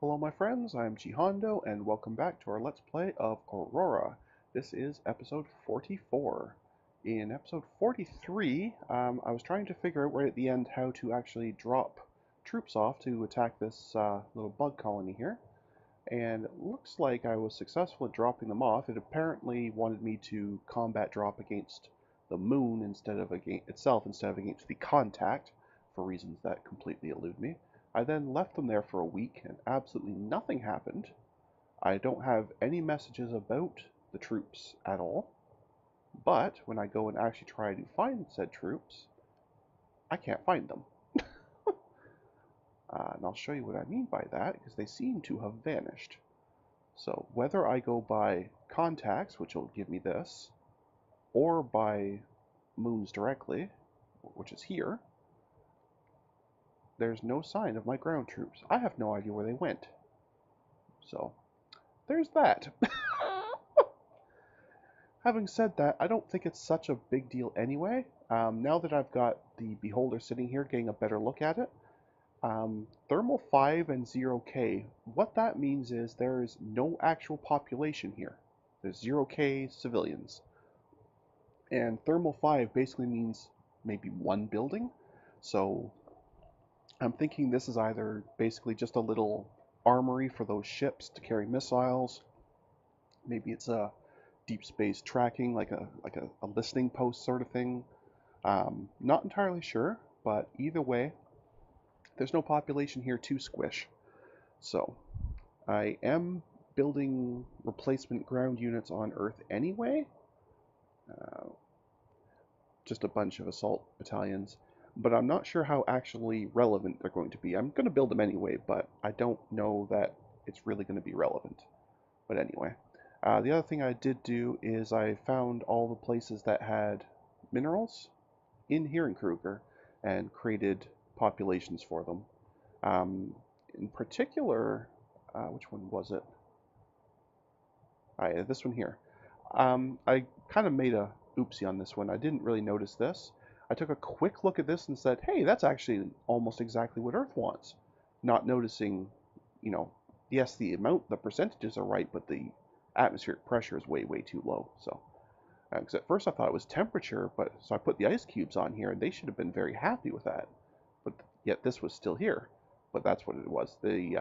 Hello my friends, I'm Jihondo and welcome back to our Let's Play of Aurora. This is episode 44. In episode 43, I was trying to figure out right at the end how to actually drop troops off to attack this little bug colony here. And it looks like I was successful at dropping them off. It apparently wanted me to combat drop against the moon instead of against the contact, for reasons that completely elude me. I then left them there for a week and absolutely nothing happened. I don't have any messages about the troops at all. But when I go and actually try to find said troops, I can't find them. And I'll show you what I mean by that, because they seem to have vanished. So whether I go by contacts, which will give me this, or by moons directly, which is here, there's no sign of my ground troops. I have no idea where they went. So, there's that. Having said that, I don't think it's such a big deal anyway. Now that I've got the beholder sitting here getting a better look at it, thermal 5 and 0K, what that means is there is no actual population here. There's 0K civilians. And thermal 5 basically means maybe one building. So I'm thinking this is either basically just a little armory for those ships to carry missiles. Maybe it's a deep space tracking, like a listening post sort of thing. Not entirely sure, but either way, there's no population here to squish. So I am building replacement ground units on Earth anyway. Just a bunch of assault battalions. But I'm not sure how actually relevant they're going to be. I'm going to build them anyway, but I don't know that it's really going to be relevant. But anyway, the other thing I did do is I found all the places that had minerals in here in Kruger and created populations for them. In particular, which one was it? This one here. I kind of made a oopsie on this one. I didn't really notice this. I took a quick look at this and said, hey, that's actually almost exactly what Earth wants. Not noticing, yes, the percentages are right, but the atmospheric pressure is way, way too low. So, because at first I thought it was temperature, so I put the ice cubes on here, and they should have been very happy with that. But yet this was still here. But that's what it was. The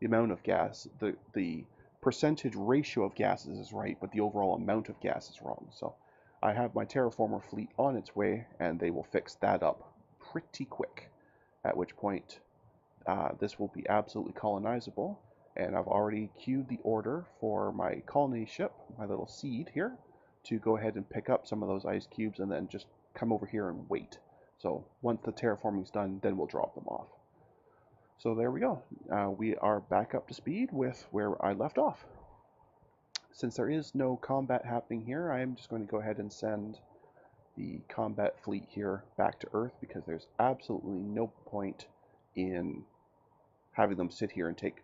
amount of gas, the percentage ratio of gases is right, but the overall amount of gas is wrong. So I have my terraformer fleet on its way, and they will fix that up pretty quick, at which point this will be absolutely colonizable, and I've already queued the order for my colony ship, my little seed here, to go ahead and pick up some of those ice cubes and then just come over here and wait. So once the terraforming's done, then we'll drop them off. So there we go. We are back up to speed with where I left off. Since there is no combat happening here, I am just going to go ahead and send the combat fleet here back to Earth, because there's absolutely no point in having them sit here and take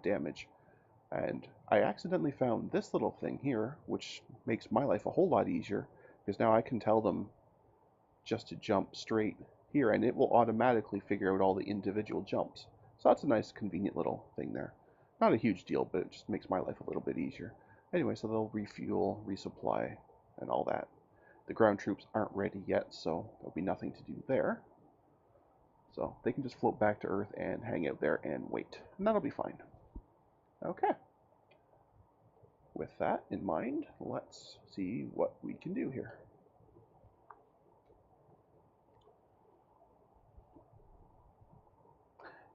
damage. And I accidentally found this little thing here, which makes my life a whole lot easier, because now I can tell them just to jump straight here, and it will automatically figure out all the individual jumps. So that's a nice convenient little thing there. Not a huge deal, but it just makes my life a little bit easier. Anyway, so they'll refuel, resupply, and all that. The ground troops aren't ready yet, so there'll be nothing to do there. So they can just float back to Earth and hang out there and wait. And that'll be fine. Okay. With that in mind, let's see what we can do here.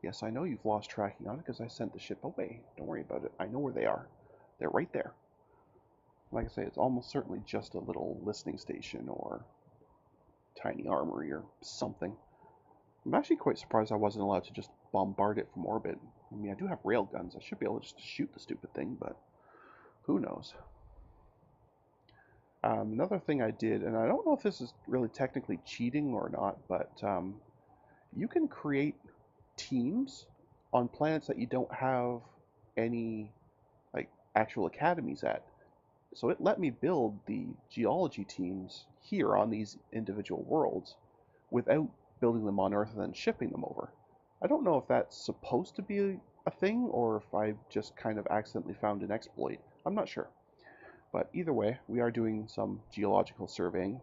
Yes, I know you've lost tracking on it because I sent the ship away. Don't worry about it. I know where they are. They're right there. Like I say, it's almost certainly just a little listening station or tiny armory or something. I'm actually quite surprised I wasn't allowed to just bombard it from orbit. I mean, I do have rail guns. I should be able to just shoot the stupid thing, but who knows. Another thing I did, and I don't know if this is really technically cheating or not, but you can create teams on planets that you don't have any actual academies at. So it let me build the geology teams here on these individual worlds without building them on Earth and then shipping them over. I don't know if that's supposed to be a thing or if I just kind of accidentally found an exploit. I'm not sure. But either way, we are doing some geological surveying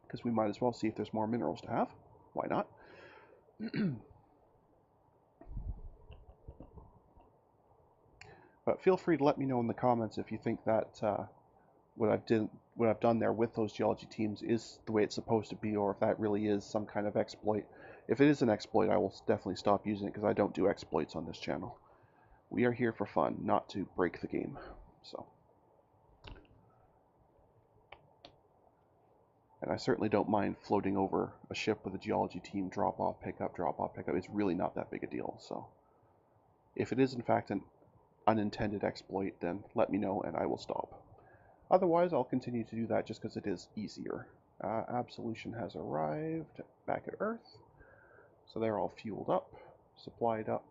because we might as well see if there's more minerals to have. Why not? But feel free to let me know in the comments if you think that what I've done there with those geology teams is the way it's supposed to be, or if that really is some kind of exploit. If it is an exploit, I will definitely stop using it because I don't do exploits on this channel. We are here for fun, not to break the game. So, and I certainly don't mind floating over a ship with a geology team, drop off, pick up, drop off, pick up. It's really not that big a deal. So, if it is in fact an unintended exploit, then let me know and I will stop. Otherwise, I'll continue to do that just because it is easier. Absolution has arrived back at Earth. So they're all fueled up, supplied up.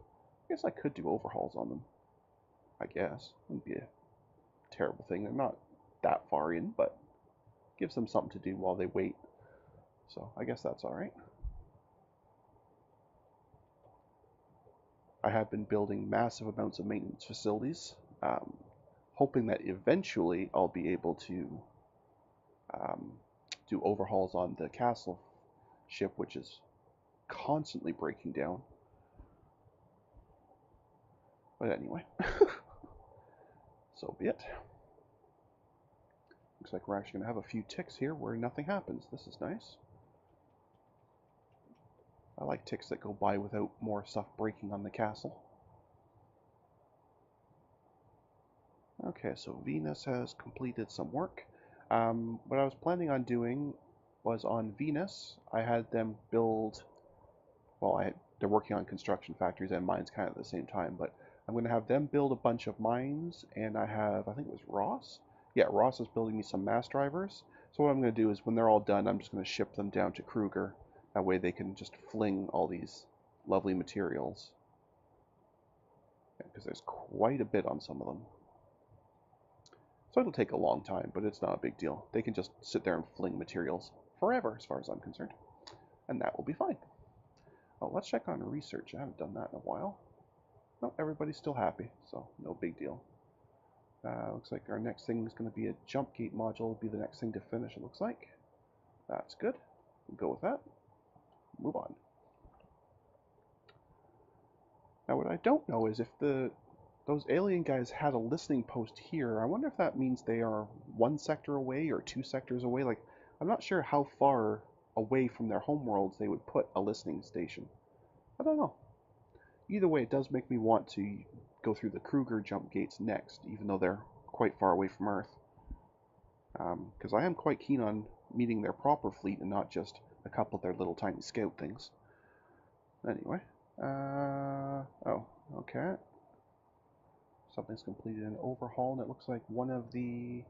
I guess I could do overhauls on them. I guess. Wouldn't be a terrible thing. They're not that far in, but gives them something to do while they wait. So I guess that's alright. I have been building massive amounts of maintenance facilities, hoping that eventually I'll be able to do overhauls on the castle ship, which is constantly breaking down. But anyway, so be it. Looks like we're actually going to have a few ticks here where nothing happens. This is nice. I like ticks that go by without more stuff breaking on the castle. Okay, so Venus has completed some work. What I was planning on doing was on Venus, I had them build, well, they're working on construction factories and mines kind of at the same time, but I'm going to have them build a bunch of mines, and I think it was Ross? Yeah, Ross is building me some mass drivers. So what I'm going to do is when they're all done, I'm just going to ship them down to Kruger. That way they can just fling all these lovely materials. Because there's quite a bit on some of them. So it'll take a long time, but it's not a big deal. They can just sit there and fling materials forever, as far as I'm concerned. And that will be fine. Oh, let's check on research. I haven't done that in a while. No, everybody's still happy, so no big deal. Looks like our next thing is going to be a jump gate module. Will be the next thing to finish, it looks like. That's good. We'll go with that. Move on. Now, what I don't know is if those alien guys had a listening post here. I wonder if that means they are one sector away or 2 sectors away. Like, I'm not sure how far away from their homeworlds they would put a listening station. I don't know. Either way, it does make me want to go through the Kruger jump gates next, even though they're quite far away from Earth. Because I am quite keen on meeting their proper fleet and not just a couple of their little tiny scout things. Anyway. Oh, okay. Something's completed an overhaul, and it looks like one of the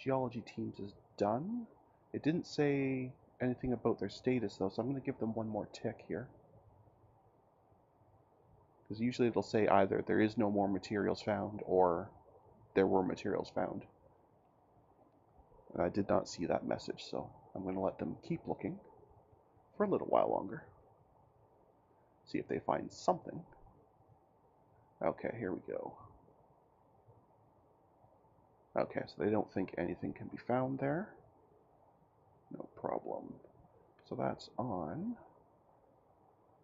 geology teams is done. It didn't say anything about their status, though, so I'm going to give them one more tick here. Because usually it'll say either there is no more materials found or there were materials found. And I did not see that message, so I'm going to let them keep looking for a little while longer. See if they find something. Okay, here we go. Okay, so they don't think anything can be found there. No problem. So that's on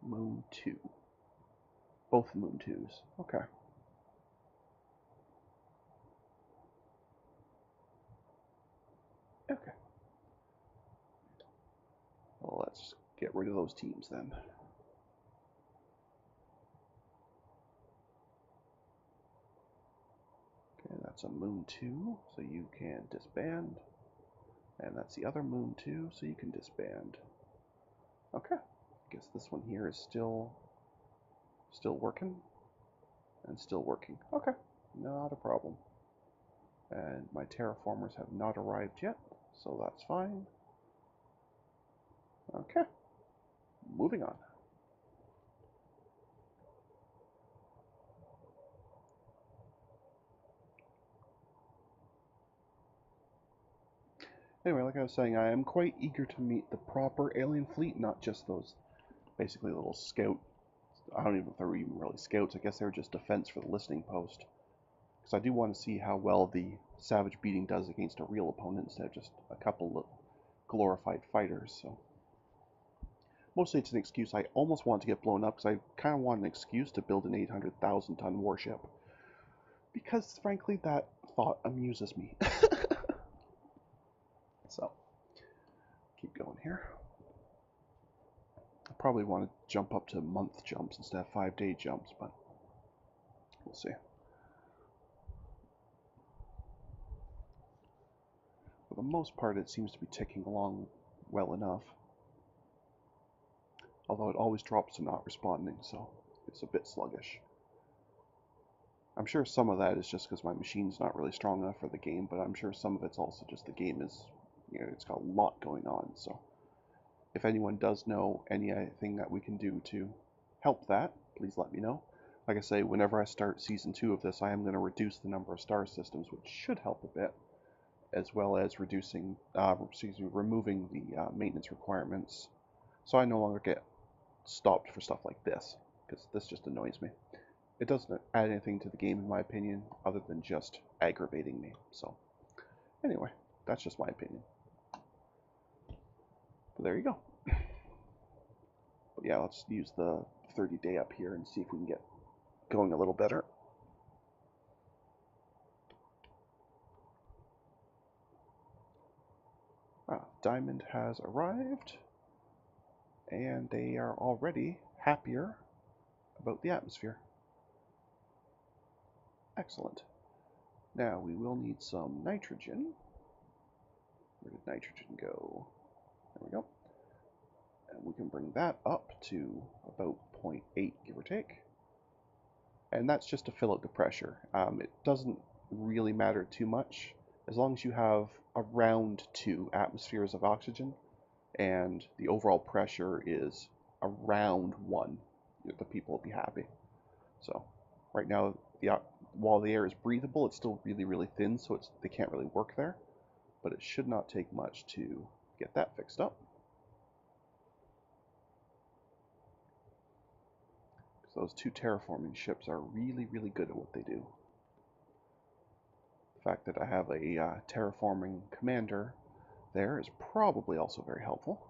Moon 2. Both Moon 2s. Okay. Okay. Well, let's get rid of those teams then. Okay, that's a Moon 2, so you can disband. And that's the other Moon 2, so you can disband. Okay. I guess this one here is still working. And still working. Okay. Not a problem. And my terraformers have not arrived yet, so that's fine. Okay. Moving on. Anyway, like I was saying, I am quite eager to meet the proper alien fleet, not just those basically little scout I don't even know if they're even really scouts. I guess they were just defense for the listening post. Because I do want to see how well the savage beating does against a real opponent instead of just a couple of glorified fighters. So mostly it's an excuse. I almost want to get blown up because I kind of want an excuse to build an 800,000 ton warship. Because frankly, that thought amuses me. So keep going here. I probably want to jump up to month jumps instead of 5-day jumps, but we'll see. For the most part, it seems to be ticking along well enough. Although it always drops to not responding, so it's a bit sluggish. I'm sure some of that is just because my machine's not really strong enough for the game, but I'm sure some of it's also just the game is, it's got a lot going on, so if anyone does know anything that we can do to help that, please let me know. Like I say, whenever I start Season 2 of this, I am going to reduce the number of star systems, which should help a bit, as well as removing the maintenance requirements, so I no longer get stopped for stuff like this, because this just annoys me. It doesn't add anything to the game, in my opinion, other than just aggravating me. So, anyway, that's just my opinion. But there you go. But yeah, let's use the 30-day up here and see if we can get going a little better. Diamond has arrived, and they are already happier about the atmosphere. Excellent. Now we will need some nitrogen. Where did nitrogen go? There we go. And we can bring that up to about 0.8, give or take. And that's just to fill out the pressure. It doesn't really matter too much as long as you have around 2 atmospheres of oxygen and the overall pressure is around 1. The people will be happy. So right now, while the air is breathable, it's still really, really thin, so they can't really work there. But it should not take much to get that fixed up. So those 2 terraforming ships are really, really good at what they do. The fact that I have a terraforming commander there is probably also very helpful.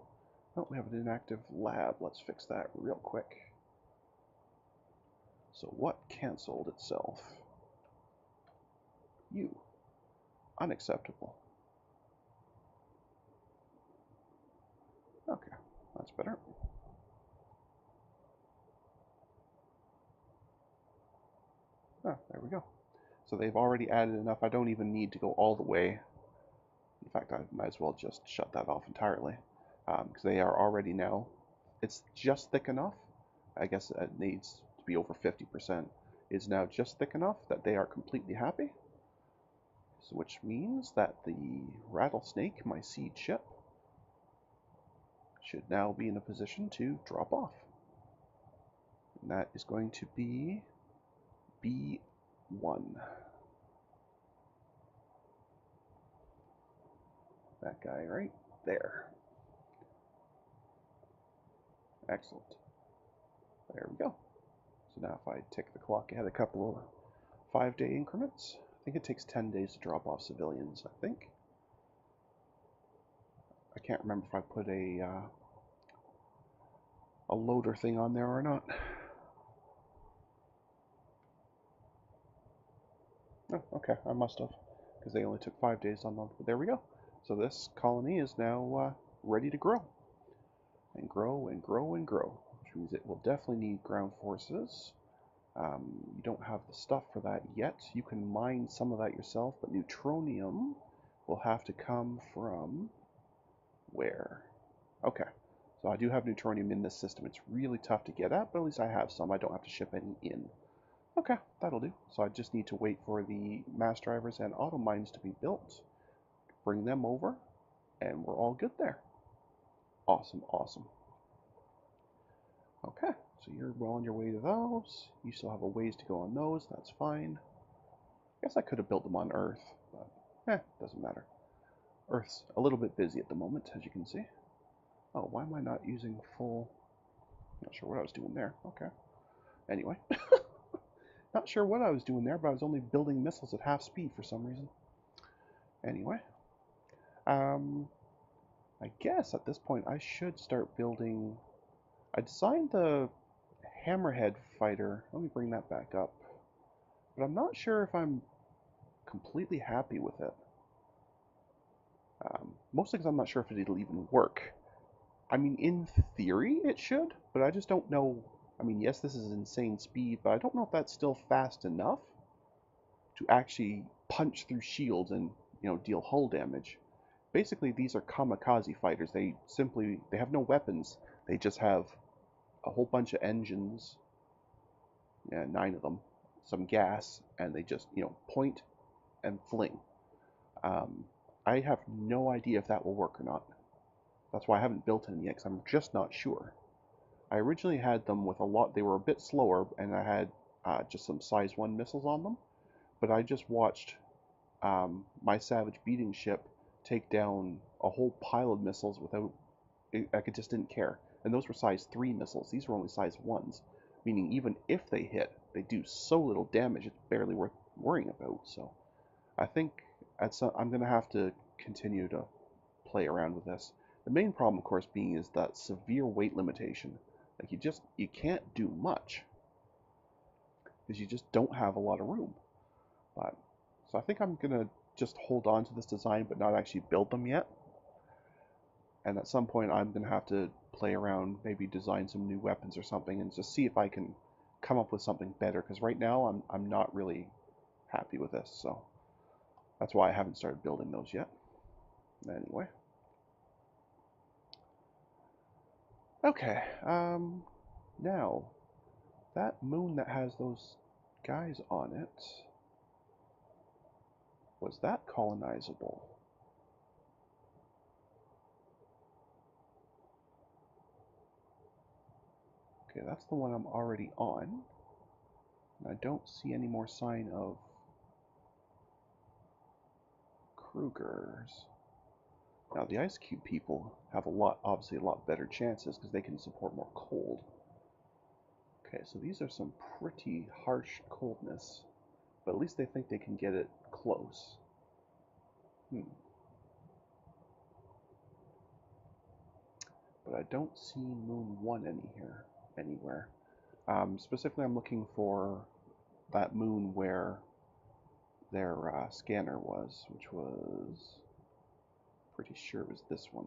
Oh, we have an inactive lab. Let's fix that real quick. So what canceled itself? You. Unacceptable. Okay, that's better. Oh, there we go. So they've already added enough. I don't even need to go all the way. In fact, I might as well just shut that off entirely. Because they are already now, it's just thick enough. I guess it needs to be over 50%. It's now just thick enough that they are completely happy. So which means that the rattlesnake, my seed ship, should now be in a position to drop off. And that is going to be B1. That guy right there. Excellent. There we go. So now if I tick the clock ahead a couple of 5-day increments, I think it takes 10 days to drop off civilians, I think. I can't remember if I put a loader thing on there or not. Oh, okay, I must have, because they only took 5 days on them. But there we go. So this colony is now ready to grow. And grow and grow and grow. Which means it will definitely need ground forces. You don't have the stuff for that yet. You can mine some of that yourself, but neutronium will have to come from where? Okay, so I do have neutronium in this system. It's really tough to get at, but at least I have some. I don't have to ship any in. Okay, that'll do. So I just need to wait for the mass drivers and auto mines to be built, bring them over, and we're all good there. Awesome, awesome. Okay, so you're well on your way to those. You still have a ways to go on those. That's fine. I guess I could have built them on Earth, but doesn't matter. Earth's a little bit busy at the moment, as you can see. Oh, why am I not using full? Not sure what I was doing there. Okay. Anyway, not sure what I was doing there, but I was only building missiles at half speed for some reason. Anyway, um, I guess at this point I should start building. I designed the Hammerhead fighter. Let me bring that back up. But I'm not sure if I'm completely happy with it. Mostly because I'm not sure if it'll even work. I mean, in theory it should, but I just don't know. I mean, yes, this is insane speed, but I don't know if that's still fast enough to actually punch through shields and, deal hull damage. Basically, these are kamikaze fighters. They have no weapons. They just have a whole bunch of engines, yeah, 9 of them, some gas, and they just, point and fling. Um, I have no idea if that will work or not. That's why I haven't built any yet, because I'm just not sure. I originally had them with a lot, they were a bit slower, and I had just some size 1 missiles on them, but I just watched my Savage beating ship take down a whole pile of missiles without, just didn't care. And those were size 3 missiles, these were only size 1s, meaning even if they hit, they do so little damage, it's barely worth worrying about. So I think I'm going to have to continue to play around with this. The main problem, of course, being is that severe weight limitation. Like you can't do much because you just don't have a lot of room. But so I think I'm gonna just hold on to this design, but not actually build them yet. And at some point, I'm gonna have to play around, maybe design some new weapons or something, and just see if I can come up with something better. Because right now, I'm not really happy with this. So that's why I haven't started building those yet. Anyway. Okay, now, that moon that has those guys on it, was that colonizable? Okay, that's the one I'm already on. And I don't see any more sign of Krugers. Now, the Ice Cube people have obviously a lot better chances because they can support more cold. Okay, so these are some pretty harsh coldness, but at least they think they can get it close. But I don't see Moon 1 anywhere. Specifically, I'm looking for that moon where their scanner was, which was pretty sure it was this one.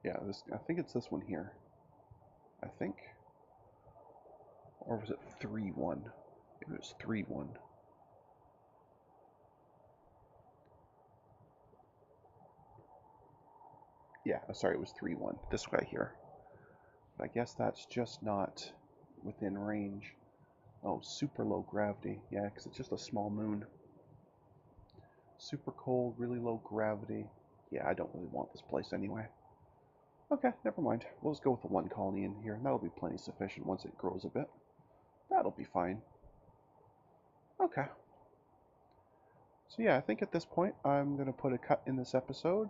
Yeah, I think it's this one here. I think. Or was it 3-1? It was 3-1. Yeah, sorry, it was 3-1. This guy here. But I guess that's just not within range. Oh, super low gravity. Yeah, because it's just a small moon. Super cold, really low gravity. Yeah, I don't really want this place anyway. Okay, never mind. We'll just go with the 1 colony in here, and that'll be plenty sufficient once it grows a bit. That'll be fine. Okay. So yeah, I think at this point I'm going to put a cut in this episode.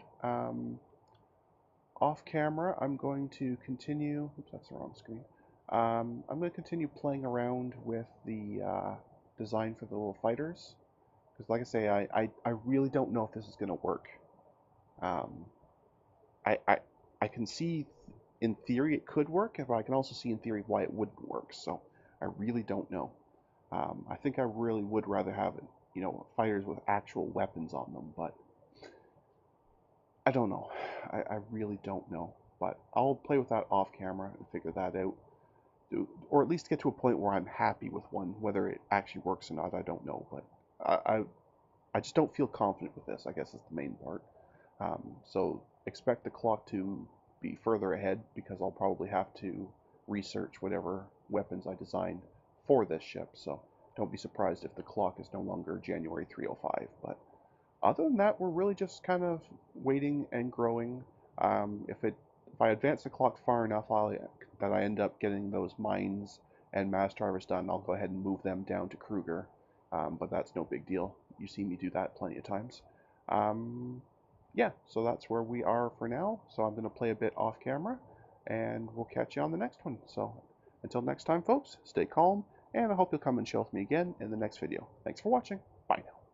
Off camera, I'm going to continue. Oops, that's the wrong screen. I'm going to continue playing around with the design for the little fighters. Because like I say, I really don't know if this is going to work. Um, I can see in theory it could work, but I can also see in theory why it wouldn't work. So I really don't know. I think I really would rather have, fighters with actual weapons on them, but I don't know. I really don't know. But I'll play with that off camera and figure that out. Or at least get to a point where I'm happy with one. Whether it actually works or not, I don't know. But I just don't feel confident with this, I guess is the main part. So expect the clock to be further ahead because I'll probably have to research whatever weapons I design for this ship. So don't be surprised if the clock is no longer January 305. But other than that, we're really just kind of waiting and growing. If I advance the clock far enough, that I end up getting those mines and mass drivers done, I'll go ahead and move them down to Kruger. But that's no big deal. You see me do that plenty of times. yeah, so that's where we are for now. So I'm going to play a bit off camera, and we'll catch you on the next one. So until next time, folks, stay calm, and I hope you'll come and chill with me again in the next video. Thanks for watching. Bye now.